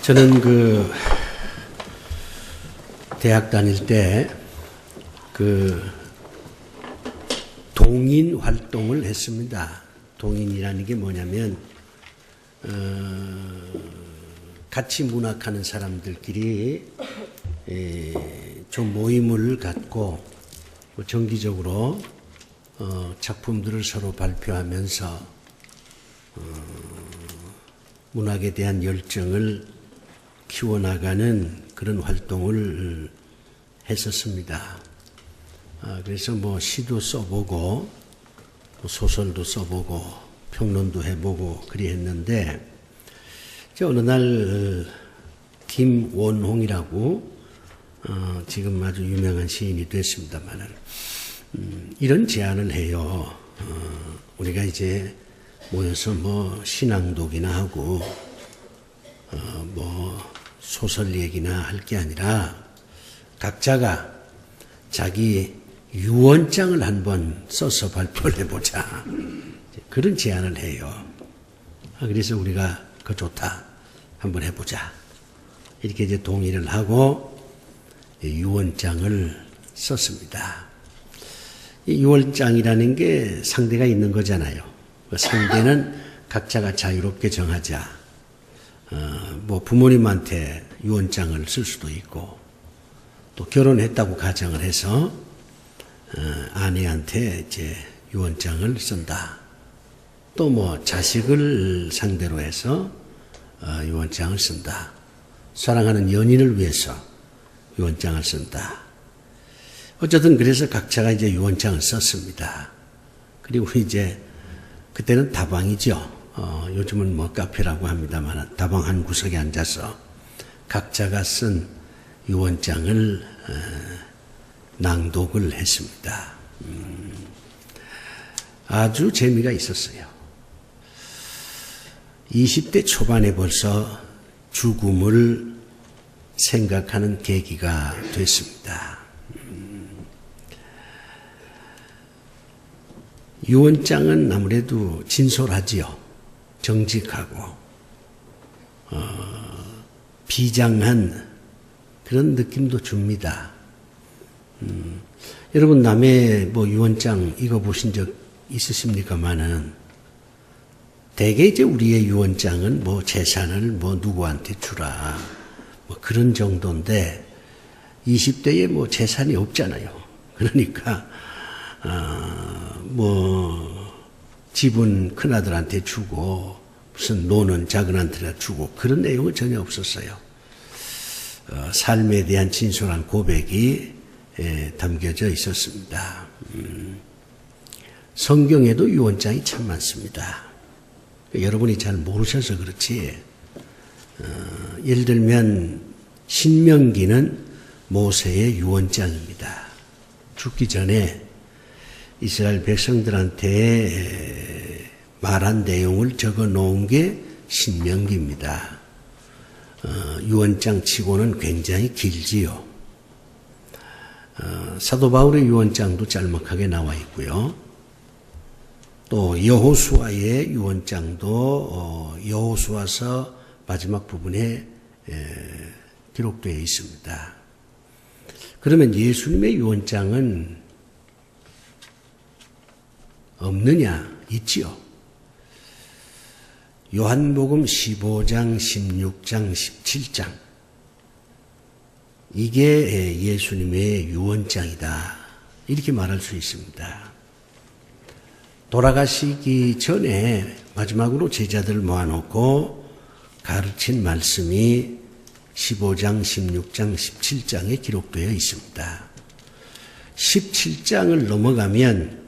저는 대학 다닐 때 동인 활동을 했습니다. 동인이라는 게 뭐냐면, 같이 문학하는 사람들끼리 좀 모임을 갖고 정기적으로 작품들을 서로 발표하면서 문학에 대한 열정을 키워나가는 그런 활동을 했었습니다. 그래서 시도 써보고 소설도 써보고 평론도 해보고 그리 했는데, 어느 날 김원홍이라고 지금 아주 유명한 시인이 됐습니다만 이런 제안을 해요. 우리가 이제 모여서 신앙독이나 하고 소설 얘기나 할 게 아니라 각자가 자기 유언장을 한번 써서 발표를 해보자, 그런 제안을 해요. 그래서 우리가 그거 좋다, 한번 해보자, 이렇게 이제 동의를 하고 유언장을 썼습니다. 이 유언장이라는 게 상대가 있는 거잖아요. 그 상대는 각자가 자유롭게 정하자. 부모님한테 유언장을 쓸 수도 있고, 또 결혼했다고 가정을 해서 아내한테 이제 유언장을 쓴다. 또 자식을 상대로 해서 유언장을 쓴다. 사랑하는 연인을 위해서 유언장을 쓴다. 어쨌든 그래서 각자가 이제 유언장을 썼습니다. 그리고 이제 그때는 다방이죠. 요즘은 카페라고 합니다만 다방 한 구석에 앉아서 각자가 쓴 유언장을 낭독을 했습니다. 아주 재미가 있었어요. 20대 초반에 벌써 죽음을 생각하는 계기가 됐습니다. 유언장은 아무래도 진솔하지요. 정직하고 비장한 그런 느낌도 줍니다. 여러분 남의 유언장 읽어보신 적 있으십니까마는 대개 이제 우리의 유언장은 재산을 누구한테 주라 그런 정도인데 20대에 재산이 없잖아요. 그러니까 집은 큰아들한테 주고 무슨 노는 작은아들한테 주고 그런 내용은 전혀 없었어요. 삶에 대한 진솔한 고백이 담겨져 있었습니다. 성경에도 유언장이 참 많습니다. 여러분이 잘 모르셔서 그렇지, 예를 들면 신명기는 모세의 유언장입니다. 죽기 전에 이스라엘 백성들한테 말한 내용을 적어 놓은 게 신명기입니다. 유언장 치고는 굉장히 길지요. 사도 바울의 유언장도 짤막하게 나와 있고요. 또 여호수아의 유언장도 여호수아서 마지막 부분에 기록되어 있습니다. 그러면 예수님의 유언장은 없느냐? 있지요. 요한복음 15장, 16장, 17장. 이게 예수님의 유언장이다, 이렇게 말할 수 있습니다. 돌아가시기 전에 마지막으로 제자들을 모아놓고 가르친 말씀이 15장, 16장, 17장에 기록되어 있습니다. 17장을 넘어가면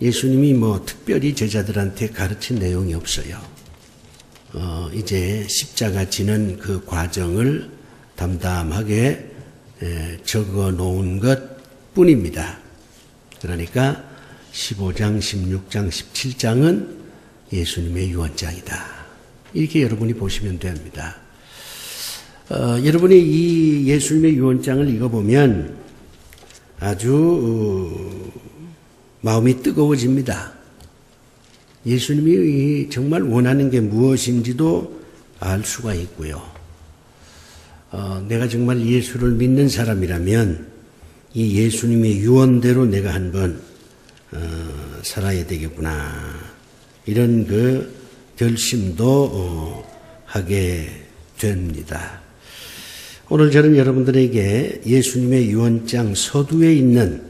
예수님이 특별히 제자들한테 가르친 내용이 없어요. 이제 십자가 지는 그 과정을 담담하게 적어 놓은 것 뿐입니다. 그러니까 15장, 16장, 17장은 예수님의 유언장이다, 이렇게 여러분이 보시면 됩니다. 여러분이 이 예수님의 유언장을 읽어보면 아주 마음이 뜨거워집니다. 예수님이 정말 원하는 게 무엇인지도 알 수가 있고요. 내가 정말 예수를 믿는 사람이라면 이 예수님의 유언대로 내가 한번 살아야 되겠구나. 이런 그 결심도 하게 됩니다. 오늘 저는 여러분들에게 예수님의 유언장 서두에 있는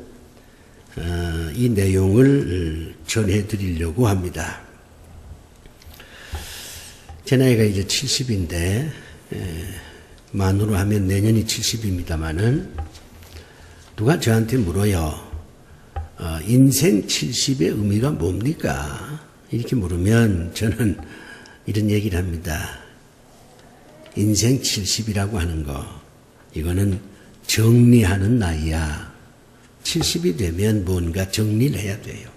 이 내용을 전해드리려고 합니다. 제 나이가 이제 70인데 만으로 하면 내년이 70입니다마는 누가 저한테 물어요. 인생 70의 의미가 뭡니까? 이렇게 물으면 저는 이런 얘기를 합니다. 인생 70이라고 하는 거, 이거는 정리하는 나이야. 70이 되면 뭔가 정리를 해야 돼요.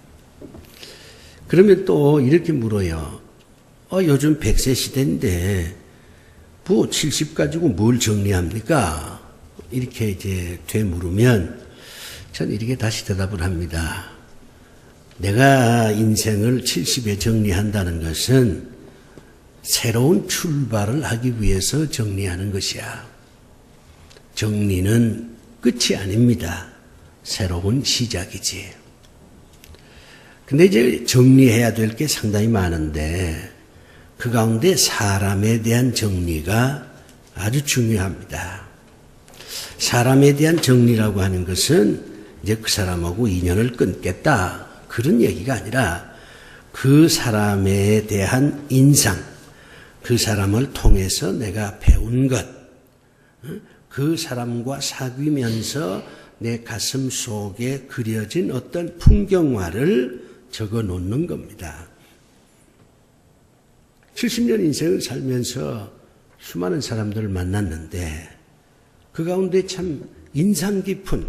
그러면 또 이렇게 물어요. 요즘 100세 시대인데 뭐 70 가지고 뭘 정리합니까? 이렇게 이제 되물으면 전 이렇게 다시 대답을 합니다. 내가 인생을 70에 정리한다는 것은 새로운 출발을 하기 위해서 정리하는 것이야. 정리는 끝이 아닙니다. 새로운 시작이지. 근데 이제 정리해야 될 게 상당히 많은데 그 가운데 사람에 대한 정리가 아주 중요합니다. 사람에 대한 정리라고 하는 것은 이제 그 사람하고 인연을 끊겠다. 그런 얘기가 아니라 그 사람에 대한 인상, 그 사람을 통해서 내가 배운 것, 그 사람과 사귀면서 내 가슴 속에 그려진 어떤 풍경화를 적어 놓는 겁니다. 70년 인생을 살면서 수많은 사람들을 만났는데 그 가운데 참 인상 깊은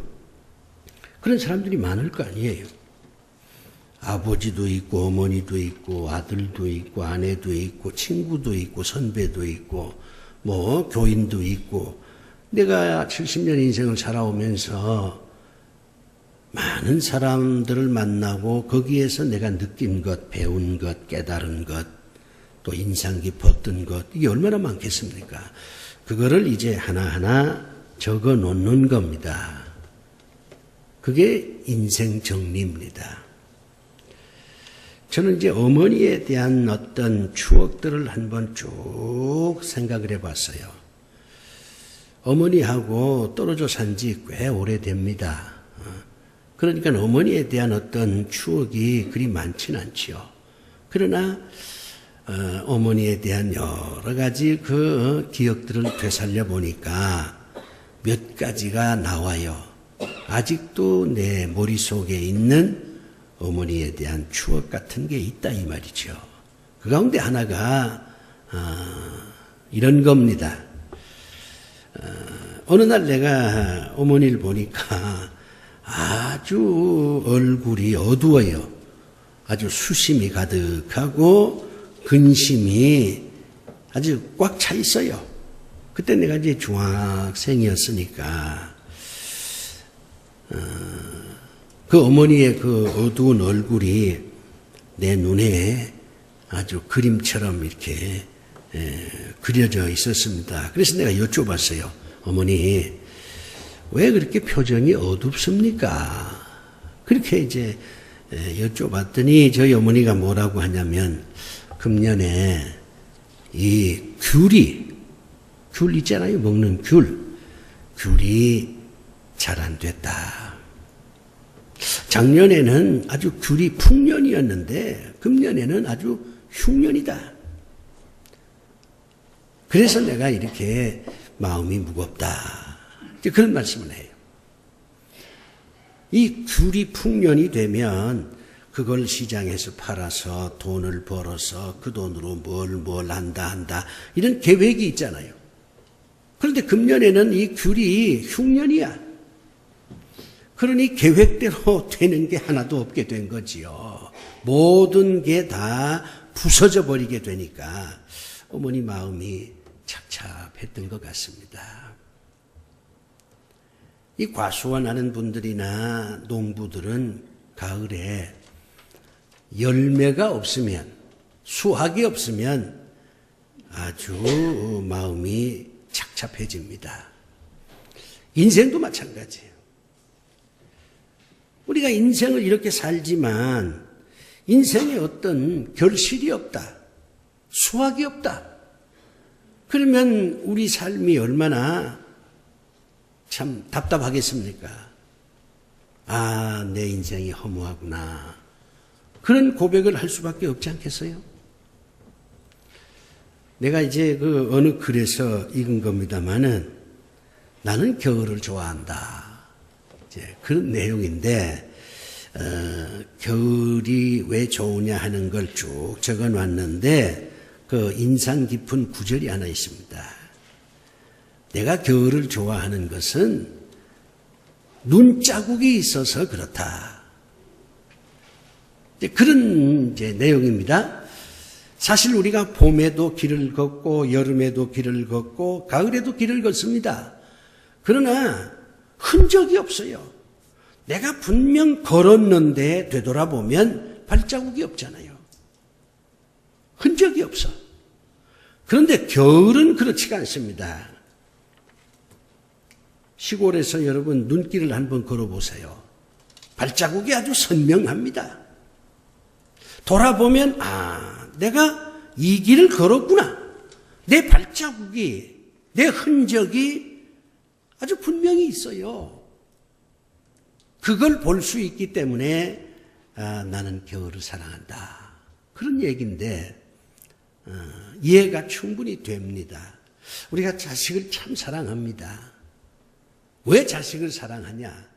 그런 사람들이 많을 거 아니에요. 아버지도 있고 어머니도 있고 아들도 있고 아내도 있고 친구도 있고 선배도 있고 뭐 교인도 있고 내가 70년 인생을 살아오면서 많은 사람들을 만나고 거기에서 내가 느낀 것, 배운 것, 깨달은 것, 또 인상 깊었던 것, 이게 얼마나 많겠습니까? 그거를 이제 하나하나 적어 놓는 겁니다. 그게 인생 정리입니다. 저는 이제 어머니에 대한 어떤 추억들을 한번 쭉 생각을 해봤어요. 어머니하고 떨어져 산 지 꽤 오래됩니다. 그러니까 어머니에 대한 어떤 추억이 그리 많지는 않지요. 그러나 어머니에 대한 여러 가지 그 기억들을 되살려 보니까 몇 가지가 나와요. 아직도 내 머릿속에 있는 어머니에 대한 추억 같은 게 있다 이 말이죠. 그 가운데 하나가 이런 겁니다. 어느 날 내가 어머니를 보니까 아주 얼굴이 어두워요. 아주 수심이 가득하고 근심이 아주 꽉 차 있어요. 그때 내가 이제 중학생이었으니까 그 어머니의 그 어두운 얼굴이 내 눈에 아주 그림처럼 이렇게 그려져 있었습니다. 그래서 내가 여쭤봤어요. 어머니, 왜 그렇게 표정이 어둡습니까? 그렇게 이제 여쭤봤더니 저희 어머니가 뭐라고 하냐면 금년에 이 귤 있잖아요. 먹는 귤이 잘 안 됐다. 작년에는 아주 귤이 풍년이었는데 금년에는 아주 흉년이다. 그래서 내가 이렇게 마음이 무겁다. 그런 말씀을 해요. 이 귤이 풍년이 되면 그걸 시장에서 팔아서 돈을 벌어서 그 돈으로 뭘 한다 이런 계획이 있잖아요. 그런데 금년에는 이 귤이 흉년이야. 그러니 계획대로 되는 게 하나도 없게 된 거지요. 모든 게 다 부서져 버리게 되니까 어머니 마음이 착잡했던 것 같습니다. 이 과수원하는 분들이나 농부들은 가을에 열매가 없으면, 수확이 없으면 아주 마음이 착잡해집니다. 인생도 마찬가지예요. 우리가 인생을 이렇게 살지만 인생에 어떤 결실이 없다. 수확이 없다. 그러면 우리 삶이 얼마나 참 답답하겠습니까? 아, 내 인생이 허무하구나. 그런 고백을 할 수밖에 없지 않겠어요? 내가 이제 그 어느 글에서 읽은 겁니다만은 나는 겨울을 좋아한다. 이제 그런 내용인데, 겨울이 왜 좋으냐 하는 걸 쭉 적어 놨는데, 그 인상 깊은 구절이 하나 있습니다. 내가 겨울을 좋아하는 것은 눈자국이 있어서 그렇다. 그런 이제 내용입니다. 사실 우리가 봄에도 길을 걷고 여름에도 길을 걷고 가을에도 길을 걷습니다. 그러나 흔적이 없어요. 내가 분명 걸었는데 되돌아보면 발자국이 없잖아요. 흔적이 없어. 그런데 겨울은 그렇지가 않습니다. 시골에서 여러분 눈길을 한번 걸어보세요. 발자국이 아주 선명합니다. 돌아보면 내가 이 길을 걸었구나. 내 발자국이, 내 흔적이 아주 분명히 있어요. 그걸 볼 수 있기 때문에 나는 겨울을 사랑한다. 그런 얘기인데 이해가 충분히 됩니다. 우리가 자식을 참 사랑합니다. 왜 자식을 사랑하냐?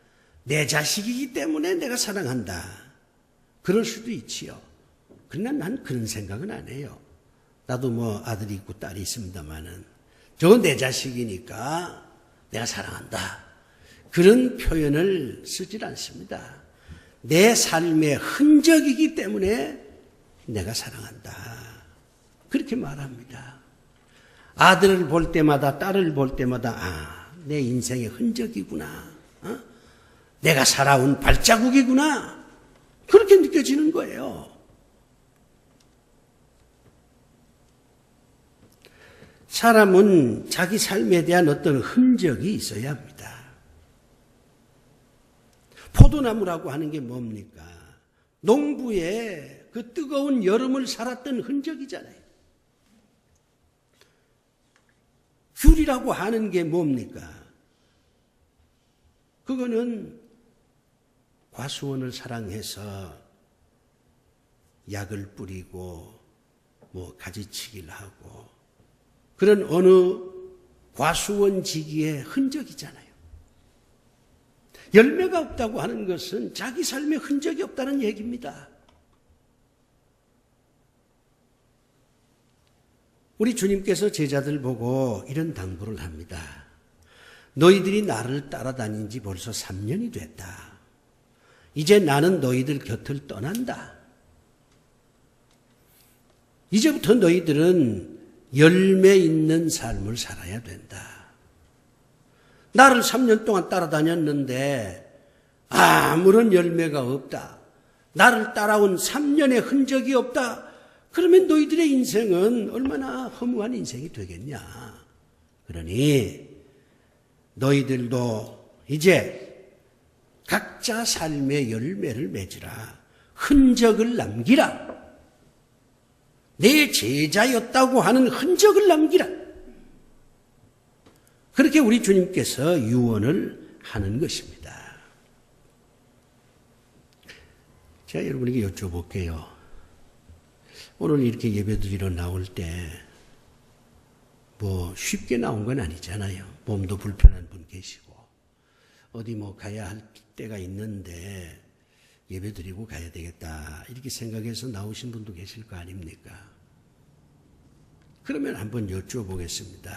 내 자식이기 때문에 내가 사랑한다. 그럴 수도 있지요. 그러나 난 그런 생각은 안 해요. 나도 뭐 아들이 있고 딸이 있습니다만은 저건 내 자식이니까 내가 사랑한다. 그런 표현을 쓰질 않습니다. 내 삶의 흔적이기 때문에 내가 사랑한다. 그렇게 말합니다. 아들을 볼 때마다 딸을 볼 때마다 내 인생의 흔적이구나. 내가 살아온 발자국이구나. 그렇게 느껴지는 거예요. 사람은 자기 삶에 대한 어떤 흔적이 있어야 합니다. 포도나무라고 하는 게 뭡니까? 농부의 그 뜨거운 여름을 살았던 흔적이잖아요. 귤이라고 하는 게 뭡니까? 그거는 과수원을 사랑해서 약을 뿌리고 뭐 가지치기를 하고 그런 어느 과수원지기의 흔적이잖아요. 열매가 없다고 하는 것은 자기 삶에 흔적이 없다는 얘기입니다. 우리 주님께서 제자들 보고 이런 당부를 합니다. 너희들이 나를 따라다닌 지 벌써 3년이 됐다. 이제 나는 너희들 곁을 떠난다. 이제부터 너희들은 열매 있는 삶을 살아야 된다. 나를 3년 동안 따라다녔는데 아무런 열매가 없다. 나를 따라온 3년의 흔적이 없다. 그러면 너희들의 인생은 얼마나 허무한 인생이 되겠냐. 그러니 너희들도 이제 각자 삶의 열매를 맺으라. 흔적을 남기라. 내 제자였다고 하는 흔적을 남기라. 그렇게 우리 주님께서 유언을 하는 것입니다. 제가 여러분에게 여쭤볼게요. 오늘 이렇게 예배드리러 나올 때 뭐 쉽게 나온 건 아니잖아요. 몸도 불편한 분 계시고 어디 뭐 가야 할 때가 있는데 예배드리고 가야 되겠다 이렇게 생각해서 나오신 분도 계실 거 아닙니까? 그러면 한번 여쭤보겠습니다.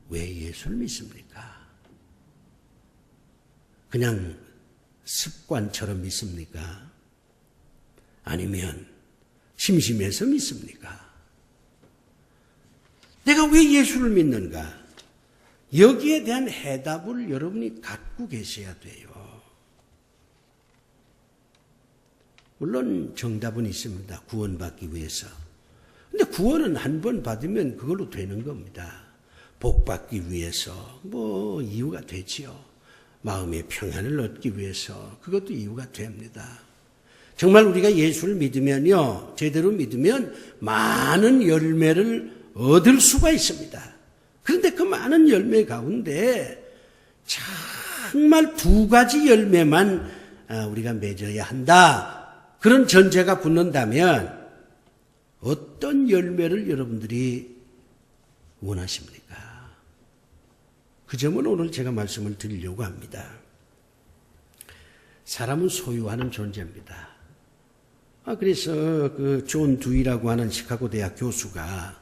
왜 예수를 믿습니까? 그냥 습관처럼 믿습니까? 아니면 심심해서 믿습니까? 내가 왜 예수를 믿는가? 여기에 대한 해답을 여러분이 갖고 계셔야 돼요. 물론 정답은 있습니다. 구원받기 위해서. 근데 구원은 한 번 받으면 그걸로 되는 겁니다. 복받기 위해서 뭐 이유가 되지요. 마음의 평안을 얻기 위해서 그것도 이유가 됩니다. 정말 우리가 예수를 믿으면요, 제대로 믿으면 많은 열매를 얻을 수가 있습니다. 그런데 그 많은 열매 가운데 정말 2가지 열매만 우리가 맺어야 한다. 그런 전제가 붙는다면 어떤 열매를 여러분들이 원하십니까? 그 점은 오늘 제가 말씀을 드리려고 합니다. 사람은 소유하는 존재입니다. 그래서 그 존 두이라고 하는 시카고 대학 교수가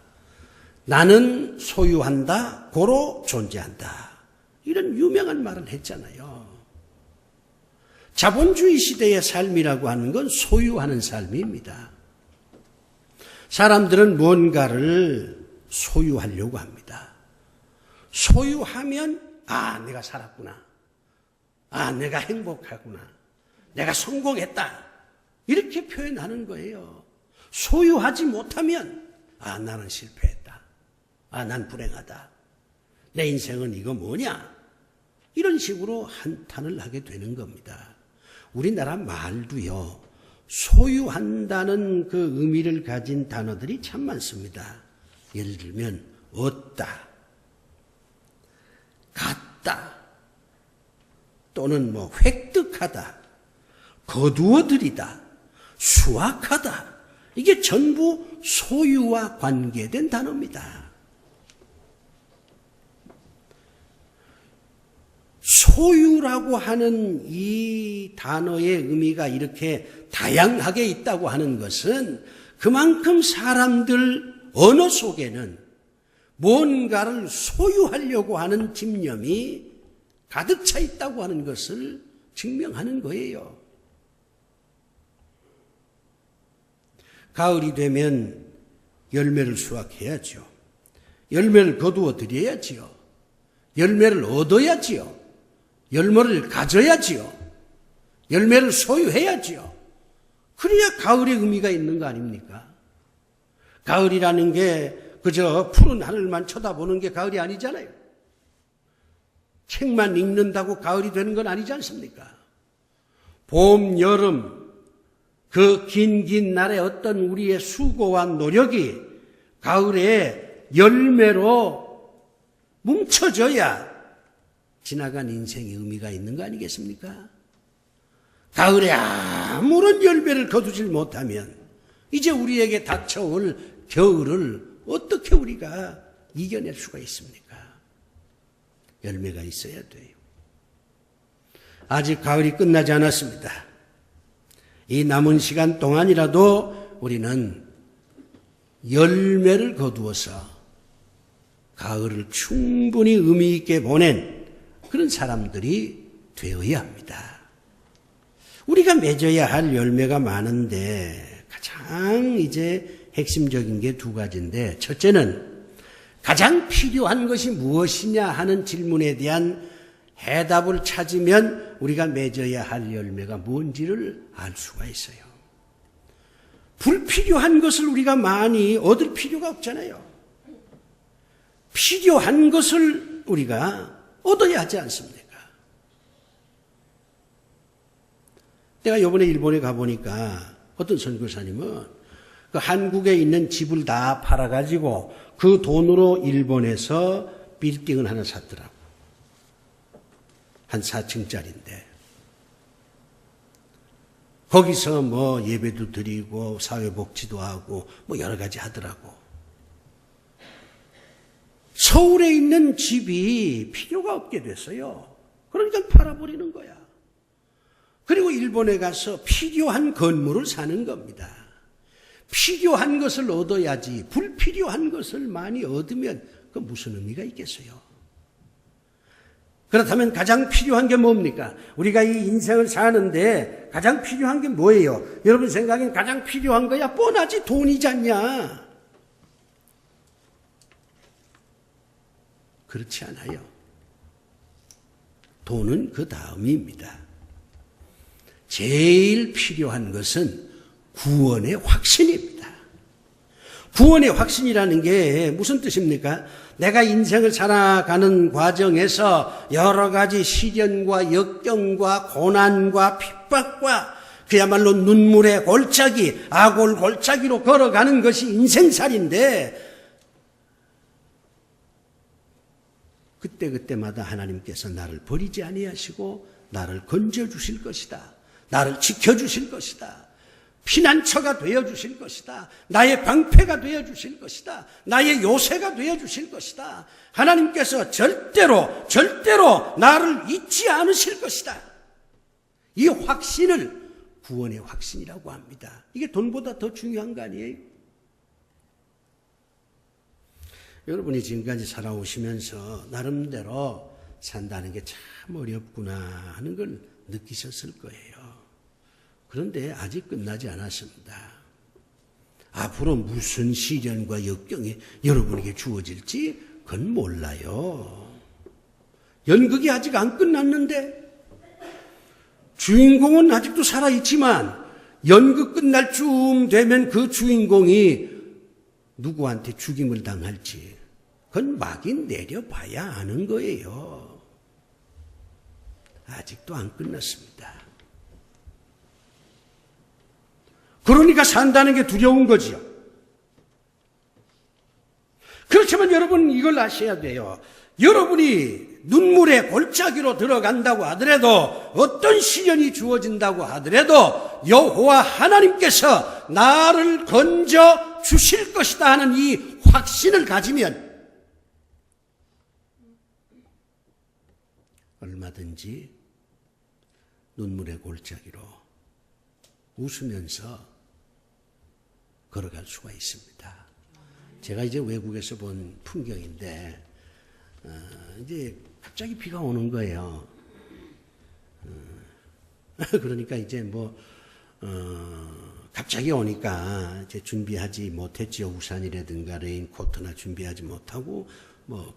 나는 소유한다, 고로 존재한다. 이런 유명한 말을 했잖아요. 자본주의 시대의 삶이라고 하는 건 소유하는 삶입니다. 사람들은 무언가를 소유하려고 합니다. 소유하면 내가 살았구나. 내가 행복하구나. 내가 성공했다. 이렇게 표현하는 거예요. 소유하지 못하면 나는 실패했다. 난 불행하다. 내 인생은 이거 뭐냐? 이런 식으로 한탄을 하게 되는 겁니다. 우리나라 말도요, 소유한다는 그 의미를 가진 단어들이 참 많습니다. 예를 들면 얻다, 갖다, 또는 획득하다, 거두어들이다, 수확하다. 이게 전부 소유와 관계된 단어입니다. 소유라고 하는 이 단어의 의미가 이렇게 다양하게 있다고 하는 것은 그만큼 사람들 언어 속에는 뭔가를 소유하려고 하는 집념이 가득 차 있다고 하는 것을 증명하는 거예요. 가을이 되면 열매를 수확해야죠. 열매를 거두어 드려야지요. 열매를 얻어야지요. 열매를 가져야지요. 열매를 소유해야지요. 그래야 가을의 의미가 있는 거 아닙니까? 가을이라는 게 그저 푸른 하늘만 쳐다보는 게 가을이 아니잖아요. 책만 읽는다고 가을이 되는 건 아니지 않습니까? 봄, 여름, 그 긴 날의 어떤 우리의 수고와 노력이 가을에 열매로 뭉쳐져야 지나간 인생의 의미가 있는 거 아니겠습니까? 가을에 아무런 열매를 거두질 못하면 이제 우리에게 닥쳐올 겨울을 어떻게 우리가 이겨낼 수가 있습니까? 열매가 있어야 돼요. 아직 가을이 끝나지 않았습니다. 이 남은 시간 동안이라도 우리는 열매를 거두어서 가을을 충분히 의미 있게 보낸 그런 사람들이 되어야 합니다. 우리가 맺어야 할 열매가 많은데 가장 이제 핵심적인 게 2가지인데, 첫째는 가장 필요한 것이 무엇이냐 하는 질문에 대한 해답을 찾으면 우리가 맺어야 할 열매가 뭔지를 알 수가 있어요. 불필요한 것을 우리가 많이 얻을 필요가 없잖아요. 필요한 것을 우리가 얻어야 하지 않습니까? 내가 이번에 일본에 가보니까 어떤 선교사님은 그 한국에 있는 집을 다 팔아가지고 그 돈으로 일본에서 빌딩을 하나 샀더라고. 한 4층짜리인데. 거기서 예배도 드리고 사회복지도 하고 여러 가지 하더라고. 서울에 있는 집이 필요가 없게 됐어요. 그러니까 팔아버리는 거야. 그리고 일본에 가서 필요한 건물을 사는 겁니다. 필요한 것을 얻어야지 불필요한 것을 많이 얻으면 그 무슨 의미가 있겠어요? 그렇다면 가장 필요한 게 뭡니까? 우리가 이 인생을 사는데 가장 필요한 게 뭐예요? 여러분 생각엔 가장 필요한 거야 뻔하지 돈이지 않냐? 그렇지 않아요. 돈은 그 다음입니다. 제일 필요한 것은 구원의 확신입니다. 구원의 확신이라는 게 무슨 뜻입니까? 내가 인생을 살아가는 과정에서 여러 가지 시련과 역경과 고난과 핍박과 그야말로 눈물의 골짜기, 아골 골짜기로 걸어가는 것이 인생살인데 그때그때마다 하나님께서 나를 버리지 아니하시고 나를 건져주실 것이다. 나를 지켜주실 것이다. 피난처가 되어주실 것이다. 나의 방패가 되어주실 것이다. 나의 요새가 되어주실 것이다. 하나님께서 절대로 나를 잊지 않으실 것이다. 이 확신을 구원의 확신이라고 합니다. 이게 돈보다 더 중요한 거 아니에요? 여러분이 지금까지 살아오시면서 나름대로 산다는 게 참 어렵구나 하는 걸 느끼셨을 거예요. 그런데 아직 끝나지 않았습니다. 앞으로 무슨 시련과 역경이 여러분에게 주어질지 그건 몰라요. 연극이 아직 안 끝났는데 주인공은 아직도 살아있지만 연극 끝날 쯤 되면 그 주인공이 누구한테 죽임을 당할지 그건 막인 내려봐야 아는 거예요. 아직도 안 끝났습니다. 그러니까 산다는 게 두려운 거지요. 그렇지만 여러분 이걸 아셔야 돼요. 여러분이 눈물의 골짜기로 들어간다고 하더라도 어떤 시련이 주어진다고 하더라도 여호와 하나님께서 나를 건져 주실 것이다 하는 이 확신을 가지면 얼마든지 눈물의 골짜기로 웃으면서 걸어갈 수가 있습니다. 제가 이제 외국에서 본 풍경인데 이제 갑자기 비가 오는 거예요. 그러니까 이제 갑자기 오니까 이제 준비하지 못했지요. 우산이라든가 레인코트나 준비하지 못하고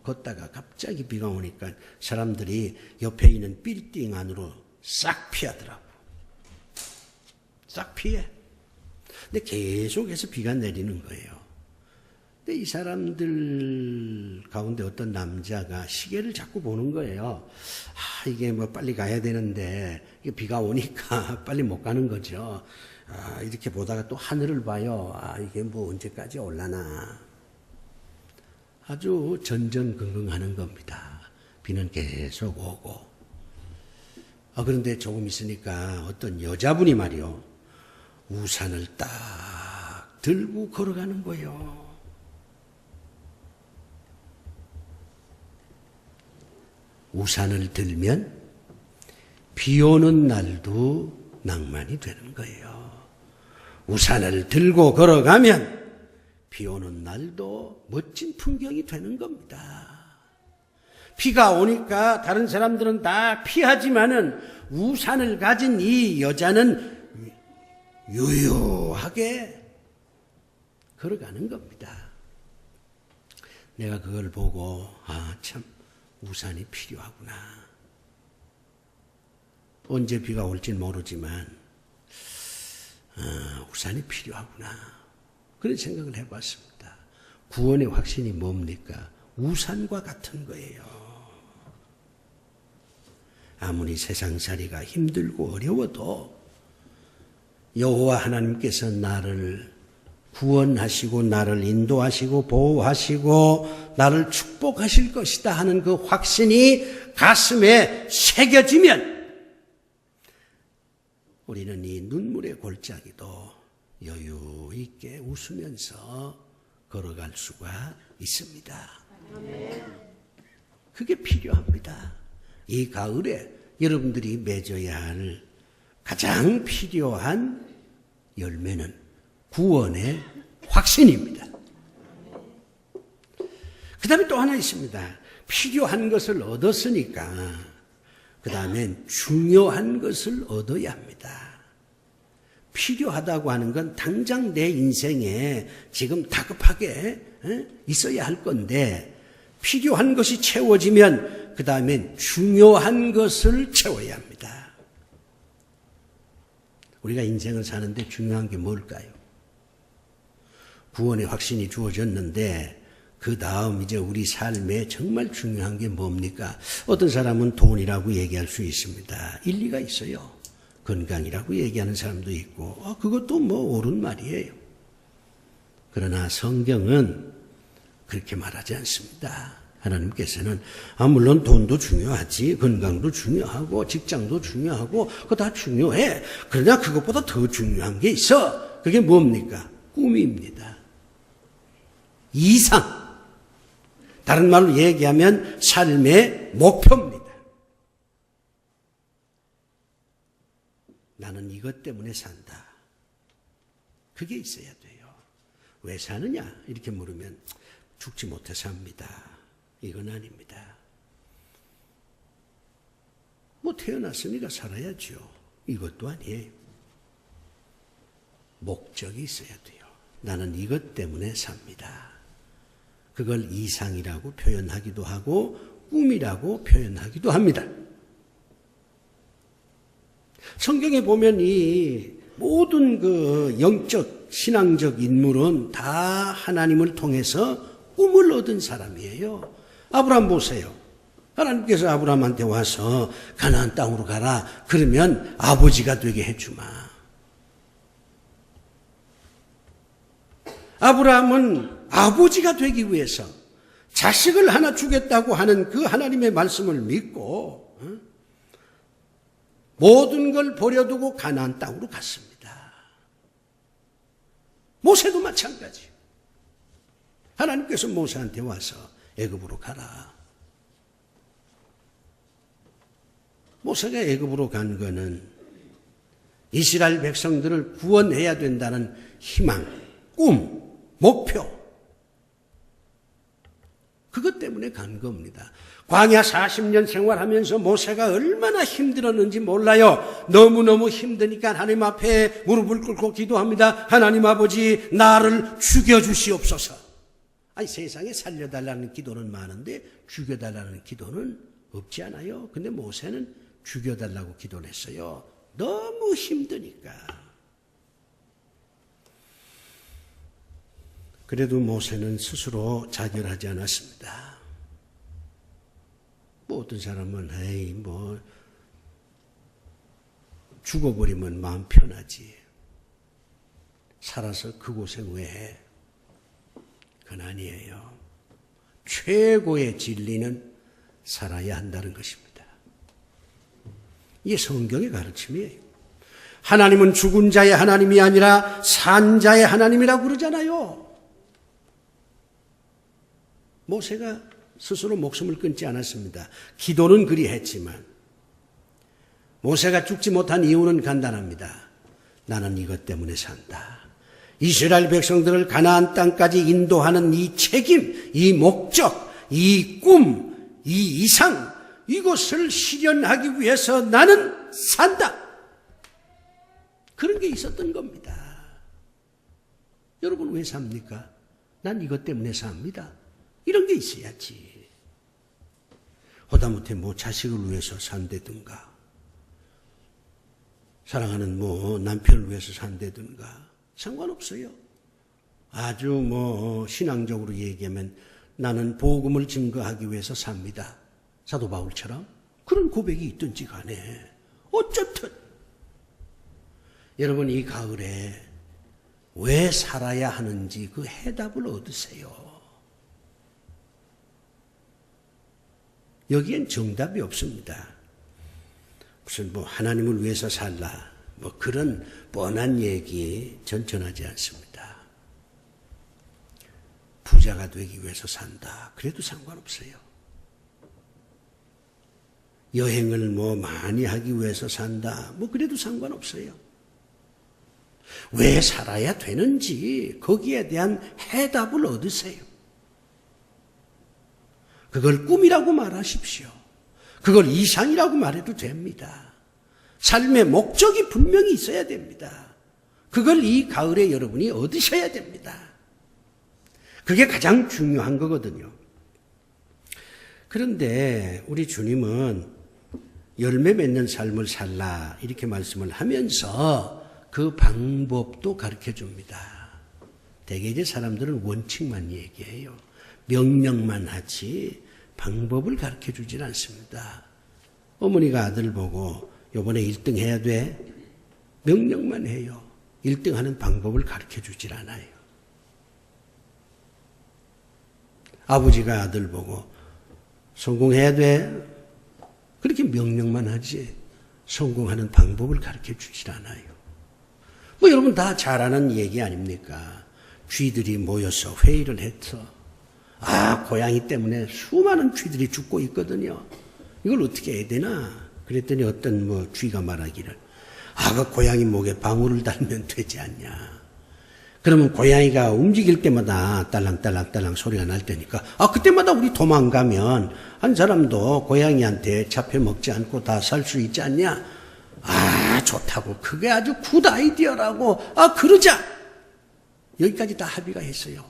걷다가 갑자기 비가 오니까 사람들이 옆에 있는 빌딩 안으로 싹 피하더라고. 싹 피해. 근데 계속해서 비가 내리는 거예요. 근데 이 사람들 가운데 어떤 남자가 시계를 자꾸 보는 거예요. 이게 빨리 가야 되는데 이게 비가 오니까 빨리 못 가는 거죠. 이렇게 보다가 또 하늘을 봐요. 이게 언제까지 올라나. 아주 전전긍긍하는 겁니다. 비는 계속 오고. 그런데 조금 있으니까 어떤 여자분이 말이요. 우산을 딱 들고 걸어가는 거예요. 우산을 들면 비 오는 날도 낭만이 되는 거예요. 우산을 들고 걸어가면 비 오는 날도 멋진 풍경이 되는 겁니다. 비가 오니까 다른 사람들은 다 피하지만은 우산을 가진 이 여자는 유유하게 걸어가는 겁니다. 내가 그걸 보고 참 우산이 필요하구나. 언제 비가 올진 모르지만 우산이 필요하구나. 그런 생각을 해봤습니다. 구원의 확신이 뭡니까? 우산과 같은 거예요. 아무리 세상살이가 힘들고 어려워도 여호와 하나님께서 나를 구원하시고 나를 인도하시고 보호하시고 나를 축복하실 것이다 하는 그 확신이 가슴에 새겨지면 우리는 이 눈물의 골짜기도 여유 있게 웃으면서 걸어갈 수가 있습니다. 그게 필요합니다. 이 가을에 여러분들이 맺어야 할 가장 필요한 열매는 구원의 확신입니다. 그 다음에 또 하나 있습니다. 필요한 것을 얻었으니까 그 다음엔 중요한 것을 얻어야 합니다. 필요하다고 하는 건 당장 내 인생에 지금 다급하게 있어야 할 건데 필요한 것이 채워지면 그 다음엔 중요한 것을 채워야 합니다. 우리가 인생을 사는데 중요한 게 뭘까요? 구원의 확신이 주어졌는데 그 다음 이제 우리 삶에 정말 중요한 게 뭡니까? 어떤 사람은 돈이라고 얘기할 수 있습니다. 일리가 있어요. 건강이라고 얘기하는 사람도 있고 그것도 뭐 옳은 말이에요. 그러나 성경은 그렇게 말하지 않습니다. 하나님께서는 물론 돈도 중요하지, 건강도 중요하고 직장도 중요하고 그거 다 중요해. 그러나 그것보다 더 중요한 게 있어. 그게 뭡니까? 꿈입니다. 이상. 다른 말로 얘기하면 삶의 목표입니다. 나는 이것 때문에 산다. 그게 있어야 돼요. 왜 사느냐? 이렇게 물으면 죽지 못해 삽니다. 이건 아닙니다. 뭐 태어났으니까 살아야죠. 이것도 아니에요. 목적이 있어야 돼요. 나는 이것 때문에 삽니다. 그걸 이상이라고 표현하기도 하고 꿈이라고 표현하기도 합니다. 성경에 보면 이 모든 그 영적, 신앙적 인물은 다 하나님을 통해서 꿈을 얻은 사람이에요. 아브라함 보세요. 하나님께서 아브라함한테 와서 가나안 땅으로 가라. 그러면 아버지가 되게 해주마. 아브라함은 아버지가 되기 위해서 자식을 하나 주겠다고 하는 그 하나님의 말씀을 믿고 모든 걸 버려두고 가나안 땅으로 갔습니다. 모세도 마찬가지. 하나님께서 모세한테 와서 애굽으로 가라. 모세가 애굽으로 간 거는 이스라엘 백성들을 구원해야 된다는 희망, 꿈, 목표, 그것 때문에 간 겁니다. 광야 40년 생활하면서 모세가 얼마나 힘들었는지 몰라요. 너무너무 힘드니까 하나님 앞에 무릎을 꿇고 기도합니다. 하나님 아버지, 나를 죽여주시옵소서. 아니, 세상에 살려달라는 기도는 많은데 죽여달라는 기도는 없지 않아요? 근데 모세는 죽여달라고 기도를 했어요. 너무 힘드니까. 그래도 모세는 스스로 자결하지 않았습니다. 뭐 어떤 사람은 죽어버리면 마음 편하지. 살아서 그곳에 왜 해? 그건 아니에요. 최고의 진리는 살아야 한다는 것입니다. 이게 성경의 가르침이에요. 하나님은 죽은 자의 하나님이 아니라 산 자의 하나님이라고 그러잖아요. 모세가 스스로 목숨을 끊지 않았습니다. 기도는 그리 했지만 모세가 죽지 못한 이유는 간단합니다. 나는 이것 때문에 산다. 이스라엘 백성들을 가나안 땅까지 인도하는 이 책임, 이 목적, 이 꿈, 이 이상, 이것을 실현하기 위해서 나는 산다. 그런 게 있었던 겁니다. 여러분 왜 삽니까? 난 이것 때문에 삽니다. 이런 게 있어야지. 하다못해 자식을 위해서 산다든가, 사랑하는 남편을 위해서 산다든가, 상관없어요. 아주 신앙적으로 얘기하면 나는 복음을 증거하기 위해서 삽니다. 사도 바울처럼. 그런 고백이 있든지 간에. 어쨌든. 여러분 이 가을에 왜 살아야 하는지 그 해답을 얻으세요. 여기엔 정답이 없습니다. 무슨 하나님을 위해서 살라 그런 뻔한 얘기 전 전하지 않습니다. 부자가 되기 위해서 산다. 그래도 상관없어요. 여행을 많이 하기 위해서 산다. 그래도 상관없어요. 왜 살아야 되는지 거기에 대한 해답을 얻으세요. 그걸 꿈이라고 말하십시오. 그걸 이상이라고 말해도 됩니다. 삶의 목적이 분명히 있어야 됩니다. 그걸 이 가을에 여러분이 얻으셔야 됩니다. 그게 가장 중요한 거거든요. 그런데 우리 주님은 열매 맺는 삶을 살라 이렇게 말씀을 하면서 그 방법도 가르쳐 줍니다. 대개 이제 사람들은 원칙만 얘기해요. 명령만 하지 방법을 가르쳐 주질 않습니다. 어머니가 아들 보고 요번에 1등 해야 돼? 명령만 해요. 1등 하는 방법을 가르쳐 주질 않아요. 아버지가 아들 보고 성공해야 돼? 그렇게 명령만 하지 성공하는 방법을 가르쳐 주질 않아요. 뭐 여러분 다 잘 아는 얘기 아닙니까? 쥐들이 모여서 회의를 해서 고양이 때문에 수많은 쥐들이 죽고 있거든요. 이걸 어떻게 해야 되나? 그랬더니 어떤 쥐가 말하기를 그 고양이 목에 방울을 달면 되지 않냐. 그러면 고양이가 움직일 때마다 딸랑딸랑딸랑 소리가 날 테니까 그때마다 우리 도망가면 한 사람도 고양이한테 잡혀먹지 않고 다 살 수 있지 않냐. 좋다고. 그게 아주 굿 아이디어라고. 그러자. 여기까지 다 합의가 했어요.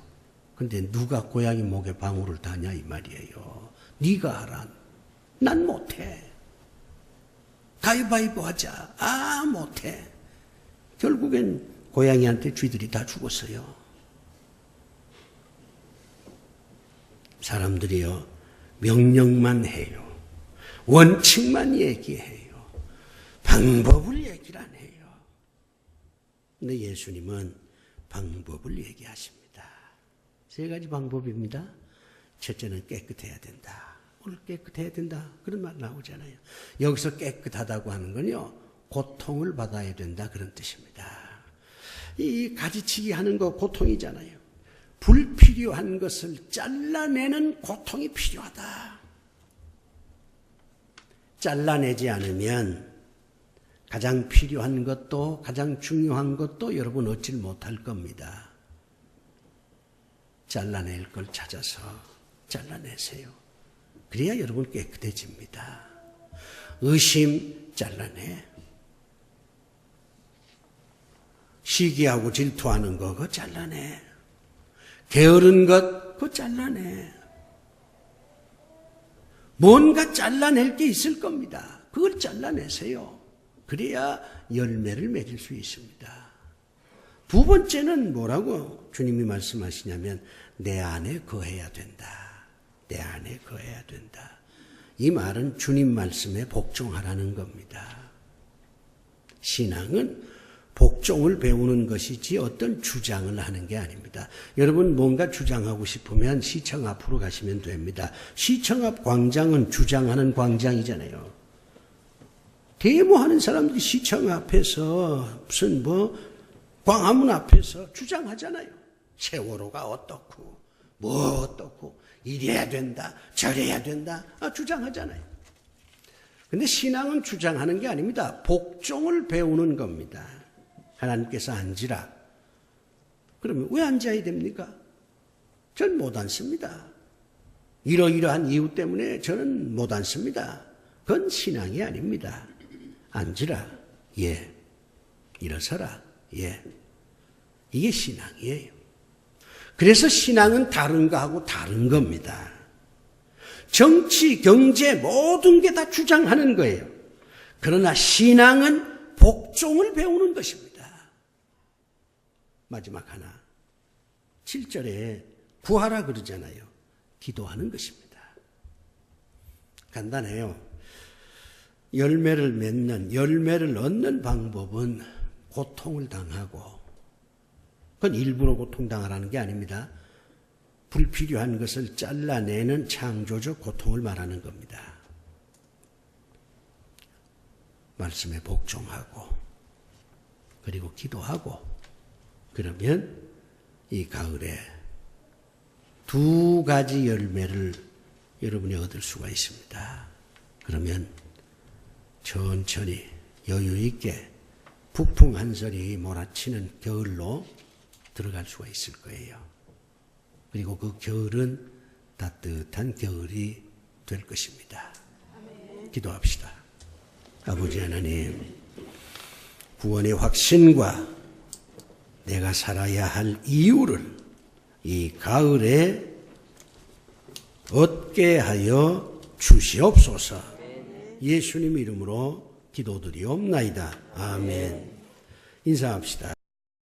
근데 누가 고양이 목에 방울을 다냐 이 말이에요. 네가 하라. 난 못해. 가위바위보 하자. 못해. 결국엔 고양이한테 쥐들이 다 죽었어요. 사람들이요, 명령만 해요. 원칙만 얘기해요. 방법을 얘기를 안 해요. 근데 예수님은 방법을 얘기하십니다. 3가지 방법입니다. 첫째는 깨끗해야 된다. 오늘 깨끗해야 된다. 그런 말 나오잖아요. 여기서 깨끗하다고 하는 건요, 고통을 받아야 된다. 그런 뜻입니다. 이 가지치기 하는 거 고통이잖아요. 불필요한 것을 잘라내는 고통이 필요하다. 잘라내지 않으면 가장 필요한 것도 가장 중요한 것도 여러분 얻질 못할 겁니다. 잘라낼 걸 찾아서 잘라내세요. 그래야 여러분 깨끗해집니다. 의심 잘라내. 시기하고 질투하는 거 그거 잘라내. 게으른 것 그거 잘라내. 뭔가 잘라낼 게 있을 겁니다. 그걸 잘라내세요. 그래야 열매를 맺을 수 있습니다. 2번째는 뭐라고 주님이 말씀하시냐면 내 안에 거해야 된다. 내 안에 거해야 된다. 이 말은 주님 말씀에 복종하라는 겁니다. 신앙은 복종을 배우는 것이지 어떤 주장을 하는 게 아닙니다. 여러분 뭔가 주장하고 싶으면 시청 앞으로 가시면 됩니다. 시청 앞 광장은 주장하는 광장이잖아요. 데모하는 사람들이 시청 앞에서 무슨 광화문 앞에서 주장하잖아요. 세월호가 어떻고 뭐 어떻고 이래야 된다 저래야 된다 주장하잖아요. 근데 신앙은 주장하는 게 아닙니다. 복종을 배우는 겁니다. 하나님께서 앉으라. 그러면 왜 앉아야 됩니까? 전 못 앉습니다. 이러이러한 이유 때문에 저는 못 앉습니다. 그건 신앙이 아닙니다. 앉으라. 예. 일어서라. 예. 이게 신앙이에요. 그래서 신앙은 다른 거하고 다른 겁니다. 정치, 경제 모든 게 다 주장하는 거예요. 그러나 신앙은 복종을 배우는 것입니다. 마지막 하나. 7절에 구하라 그러잖아요. 기도하는 것입니다. 간단해요. 열매를 얻는 방법은 고통을 당하고, 그건 일부러 고통당하라는 게 아닙니다. 불필요한 것을 잘라내는 창조적 고통을 말하는 겁니다. 말씀에 복종하고, 그리고 기도하고, 그러면 이 가을에 2가지 열매를 여러분이 얻을 수가 있습니다. 그러면 천천히 여유 있게 북풍 한 설이 몰아치는 겨울로 들어갈 수가 있을 거예요. 그리고 그 겨울은 따뜻한 겨울이 될 것입니다. 기도합시다. 아버지 하나님, 구원의 확신과 내가 살아야 할 이유를 이 가을에 얻게 하여 주시옵소서. 예수님 이름으로 기도드리옵나이다. 아멘. 인사합시다.